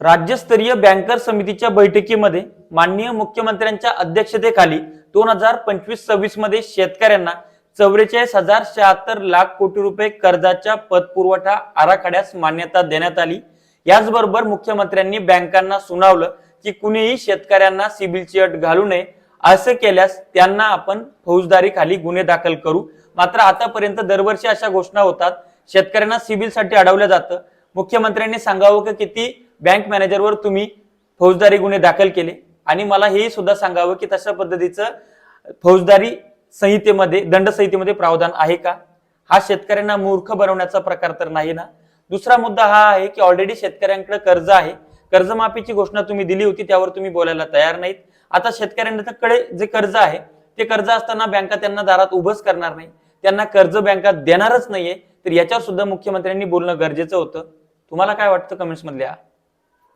राज्यस्तरीय बँकर समितीच्या बैठकीमध्ये माननीय मुख्यमंत्र्यांच्या अध्यक्षतेखाली 2025-26 मध्ये शेतकऱ्यांना 44,076 लाख कोटी रुपये कर्जाच्या पतपुरवठा आराखड्यास मान्यता देण्यात आली। याचबरोबर मुख्यमंत्र्यांनी बँकांना सुनावलं की कुणीही शेतकऱ्यांना सिबिलची अट घालू नये, असे केल्यास त्यांना आपण फौजदारी खाली गुन्हे दाखल करू। मात्र आतापर्यंत दरवर्षी अशा घोषणा होतात, शेतकऱ्यांना सिबिलसाठी अडवलं जातं। मुख्यमंत्र्यांनी सांगावं की किती बँक मॅनेजरवर तुम्ही फौजदारी गुन्हे दाखल केले, आणि मला हे सुद्धा सांगावं की तशा पद्धतीचं फौजदारी संहितेमध्ये दंड संहितेमध्ये प्रावधान आहे का? हा शेतकऱ्यांना मूर्ख बनवण्याचा प्रकार तर नाही ना। दुसरा मुद्दा हा आहे की ऑलरेडी शेतकऱ्यांकडे कर्ज आहे, कर्जमाफीची घोषणा तुम्ही दिली होती, त्यावर तुम्ही बोलायला तयार नाहीत। आता शेतकऱ्यांकडे जे कर्ज आहे ते कर्ज असताना बँका त्यांना दारात उभंच करणार नाही, त्यांना कर्ज बँका देणारच नाहीये, तर याच्यावर सुद्धा मुख्यमंत्र्यांनी बोलणं गरजेचं होतं। तुम्हाला काय वाटतं? कमेंट्स मध्ये लिहा।